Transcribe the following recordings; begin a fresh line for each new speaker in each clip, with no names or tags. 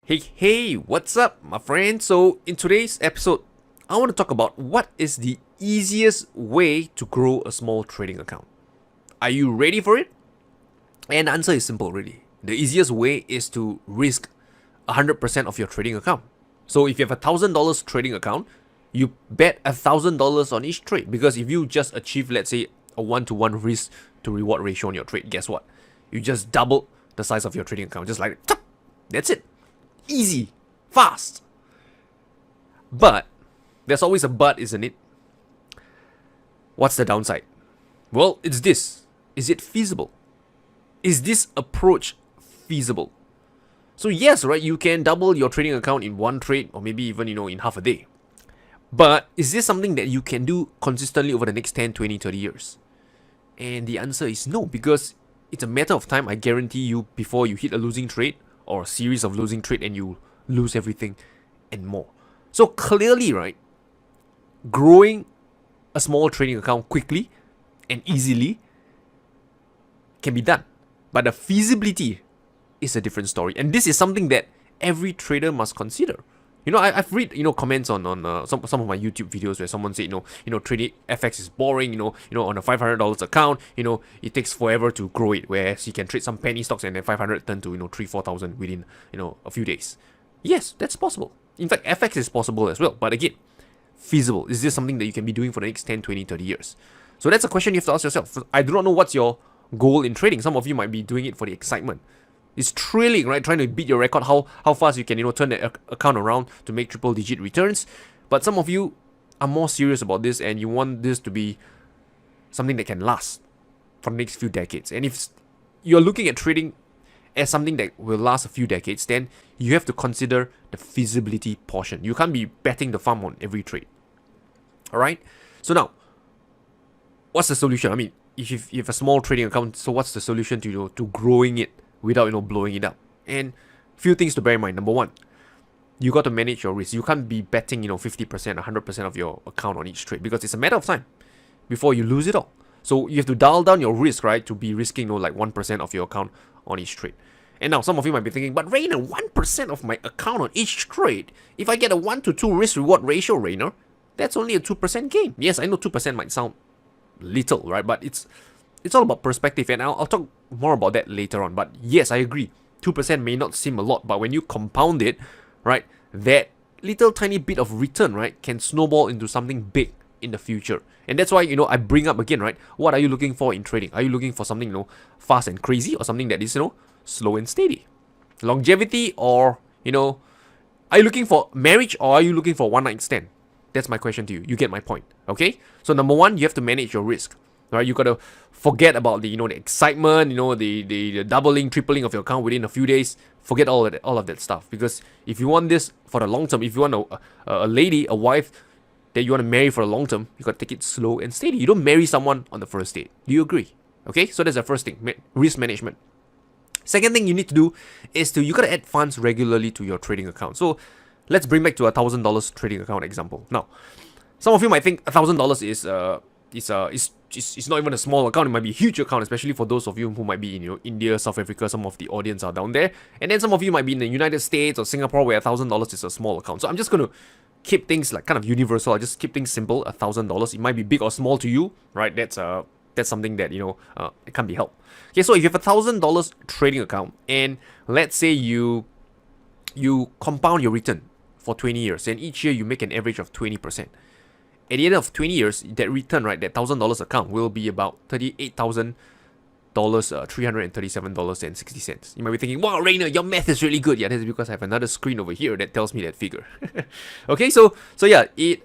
Hey, what's up, my friend? So, in today's episode, I want to talk about what is the easiest way to grow a small trading account. Are you ready for it? And the answer is simple, really. The easiest way is to risk 100% of your trading account. So, if you have $1,000 trading account, you bet $1,000 on each trade because if you just achieve, let's say, a 1-to-1 risk to reward ratio on your trade, guess what? You just double the size of your trading account, just like that. That's it. Easy, fast. But there's always a but, isn't it? What's the downside? Well, it's this. Is it feasible? Is this approach feasible? So yes, right, you can double your trading account in one trade or maybe even, in half a day. But is this something that you can do consistently over the next 10, 20, 30 years? And the answer is no, because it's a matter of time, I guarantee you, before you hit a losing trade or a series of losing trade and you lose everything and more. So clearly, right, growing a small trading account quickly and easily can be done. But the feasibility is a different story. And this is something that every trader must consider. I've read, comments on some of my YouTube videos where someone said, trading FX is boring, on a $500 account, it takes forever to grow it, whereas you can trade some penny stocks and then 500 turn to, 3,000-4,000 within, a few days. Yes, that's possible. In fact, FX is possible as well. But again, feasible. Is this something that you can be doing for the next 10, 20, 30 years? So that's a question you have to ask yourself. I do not know what's your goal in trading. Some of you might be doing it for the excitement. It's thrilling, right? Trying to beat your record, how fast you can, turn the account around to make triple-digit returns. But some of you are more serious about this and you want this to be something that can last for the next few decades. And if you're looking at trading as something that will last a few decades, then you have to consider the feasibility portion. You can't be betting the farm on every trade. All right? So now, what's the solution? I mean, if you have a small trading account, so what's the solution to growing it without blowing it up? And few things to bear in mind. Number one, you got to manage your risk. You can't be betting 50%, 100% of your account on each trade because it's a matter of time before you lose it all. So you have to dial down your risk, right, to be risking like 1% of your account on each trade. And now some of you might be thinking, but Rainer, 1% of my account on each trade, if I get a 1-to-2 risk reward ratio, Rainer, that's only a 2% gain. Yes, I know 2% might sound little, right? But it's all about perspective, and I'll talk more about that later on. But yes, I agree. 2% may not seem a lot, but when you compound it, right, that little tiny bit of return, right, can snowball into something big in the future. And that's why, I bring up again, right, what are you looking for in trading? Are you looking for something, fast and crazy, or something that is, slow and steady? Longevity, or, are you looking for marriage, or are you looking for one night stand? That's my question to you. You get my point, okay? So number one, you have to manage your risk. Right, you gotta forget about the the excitement, the doubling, tripling of your account within a few days. Forget all of that stuff, because if you want this for the long term, if you want a lady, a wife that you want to marry for the long term, you gotta take it slow and steady. You don't marry someone on the first date. Do you agree? Okay, so that's the first thing, risk management. Second thing you need to do is you gotta add funds regularly to your trading account. So let's bring back to a $1,000 trading account example. Now, some of you might think $1,000 is not even a small account. It might be a huge account, especially for those of you who might be in India, South Africa. Some of the audience are down there, and then some of you might be in the United States or Singapore, where $1,000 is a small account. So I'm just gonna keep things like kind of universal. I just keep things simple. $1,000. It might be big or small to you, right? That's something that it can't be helped. Okay, so if you have $1,000 trading account, and let's say you compound your return for 20 years, and each year you make an average of 20%. At the end of 20 years, that return, right, that $1,000 account will be about $38,000, $337.60. You might be thinking, wow, Rainer, your math is really good. Yeah, that's because I have another screen over here that tells me that figure. Okay, so yeah, it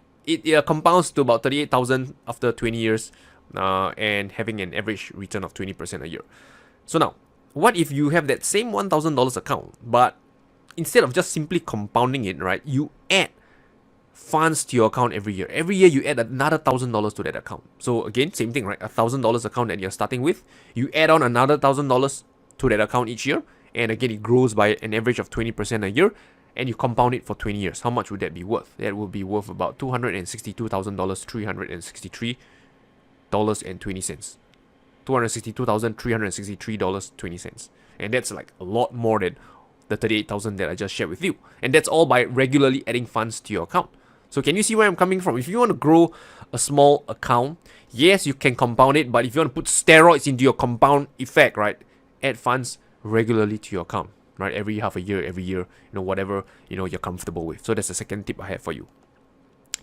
compounds to about $38,000 after 20 years, and having an average return of 20% a year. So now, what if you have that same $1,000 account, but instead of just simply compounding it, right, you add funds to your account every year. Every year you add another $1,000 to that account. So again, same thing, right? $1,000 account that you're starting with, you add on another $1,000 to that account each year, and again it grows by an average of 20% a year, and you compound it for 20 years. How much would that be worth? That would be worth about $262,000, $363.20. $262,363.20. And that's like a lot more than the 38,000 that I just shared with you. And that's all by regularly adding funds to your account. So can you see where I'm coming from? If you want to grow a small account, yes, you can compound it, but if you want to put steroids into your compound effect, right, add funds regularly to your account, right, every half a year, every year, whatever, you're comfortable with. So that's the second tip I have for you.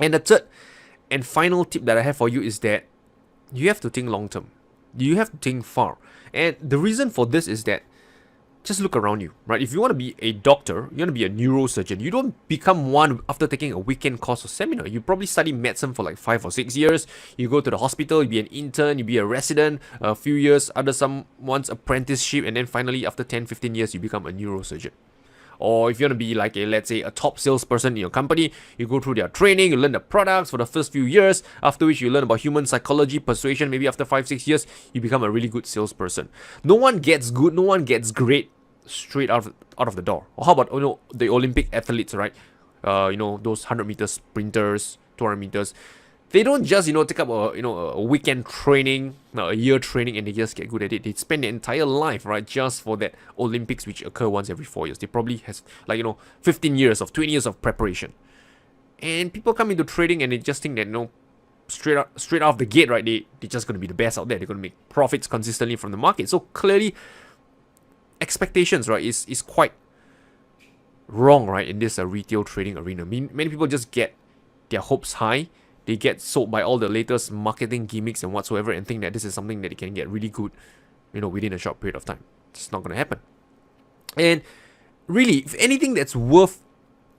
And the third and final tip that I have for you is that you have to think long term. You have to think far. And the reason for this is that just look around you, right? If you want to be a doctor, you want to be a neurosurgeon, you don't become one after taking a weekend course or seminar. You probably study medicine for like 5 or 6 years. You go to the hospital, you be an intern, you be a resident, a few years under someone's apprenticeship, and then finally after 10, 15 years, you become a neurosurgeon. Or if you want to be like let's say a top salesperson in your company, you go through their training, you learn the products for the first few years, after which you learn about human psychology, persuasion, maybe after 5, 6 years, you become a really good salesperson. No one gets good, no one gets great straight out of the door. Or how about the Olympic athletes, right? Those 100 meters sprinters, 200 meters. They don't just take up a weekend training, a year training, and they just get good at it. They spend their entire life, right, just for that Olympics, which occur once every 4 years. They probably has 15 years of 20 years of preparation. And people come into trading and they just think that straight off the gate, right, they're just going to be the best out there. They're going to make profits consistently from the market. So clearly, expectations, right, is quite wrong, right, in this retail trading arena. Many people just get their hopes high. They get sold by all the latest marketing gimmicks and whatsoever and think that this is something that they can get really good, within a short period of time. It's not going to happen. And really, if anything that's worth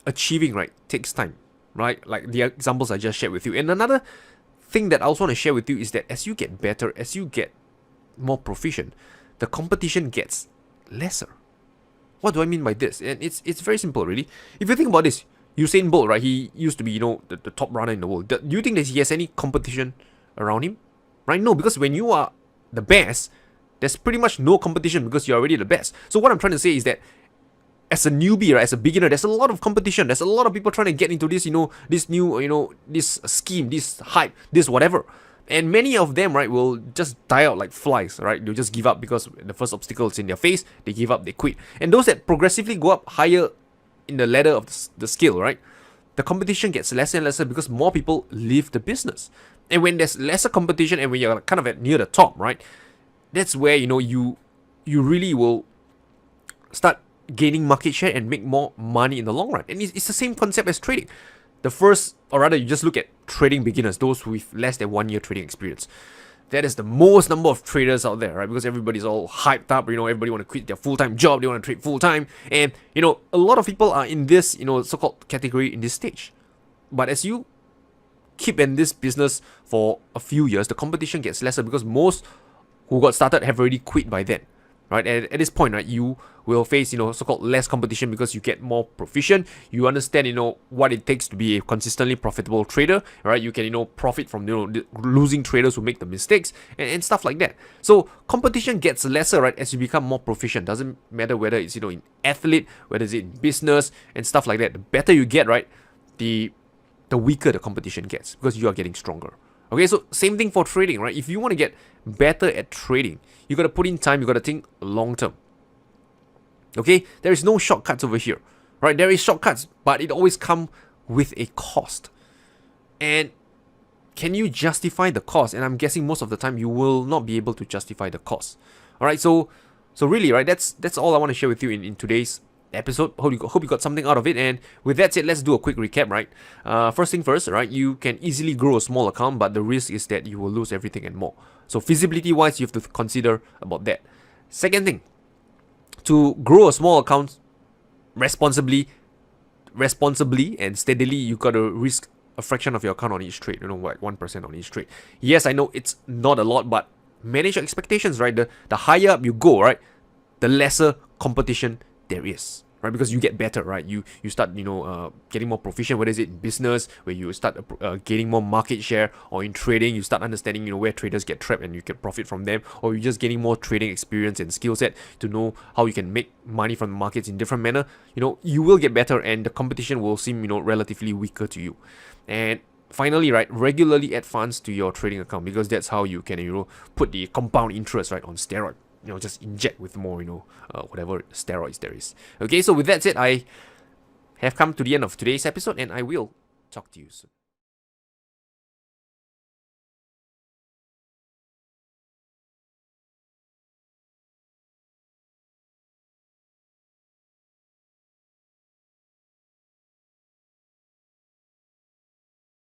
achieving, right, takes time, right? Like the examples I just shared with you. And another thing that I also want to share with you is that as you get better, as you get more proficient, the competition gets lesser. What do I mean by this? And it's very simple, really. If you think about this, Usain Bolt, right? He used to be, the top runner in the world. Do you think that he has any competition around him? Right? No, because when you are the best, there's pretty much no competition because you're already the best. So what I'm trying to say is that as a newbie, right, as a beginner, there's a lot of competition. There's a lot of people trying to get into this, this new, this scheme, this hype, this whatever. And many of them, right, will just die out like flies, right? They'll just give up because the first obstacle is in their face. They give up, they quit. And those that progressively go up higher in the ladder of the scale, right, the competition gets lesser and lesser because more people leave the business. And when there's lesser competition and when you're kind of near the top, right, that's where you really will start gaining market share and make more money in the long run. And it's the same concept as trading. The first, or rather, you just look at trading beginners, those with less than 1 year trading experience. That is the most number of traders out there, right? Because everybody's all hyped up, everybody want to quit their full-time job, they want to trade full-time. And, a lot of people are in this, so-called category in this stage. But as you keep in this business for a few years, the competition gets lesser because most who got started have already quit by then, right? And at this point, right, you will face, so-called less competition because you get more proficient. You understand, what it takes to be a consistently profitable trader, right? You can, profit from, the losing traders who make the mistakes and stuff like that. So competition gets lesser, right, as you become more proficient. Doesn't matter whether it's, in athlete, whether it's in business and stuff like that. The better you get, right, the weaker the competition gets because you are getting stronger. Okay, so same thing for trading, right? If you want to get better at trading, you got to put in time, you got to think long term. Okay, there is no shortcuts over here, right? There is shortcuts, but it always comes with a cost. And can you justify the cost? And I'm guessing most of the time you will not be able to justify the cost. All right, so really, right, that's all I want to share with you in today's episode. Hope you got something out of it. And with that said, let's do a quick recap, right? First thing first, right? You can easily grow a small account, but the risk is that you will lose everything and more. So feasibility-wise, you have to consider about that. Second thing, to grow a small account responsibly and steadily, you got to risk a fraction of your account on each trade. 1% on each trade. Yes, I know it's not a lot, but manage your expectations, right? The higher up you go, right, the lesser competition there is, right? Because you get better, right? You start, getting more proficient, whether it's in business, where you start gaining more market share, or in trading, you start understanding, where traders get trapped and you can profit from them, or you're just getting more trading experience and skill set to know how you can make money from the markets in different manner. You will get better and the competition will seem, relatively weaker to you. And finally, right, regularly add funds to your trading account because that's how you can, put the compound interest, right, on steroid. just inject with more, whatever steroids there is. Okay, so with that said, I have come to the end of today's episode, and I will talk to you soon.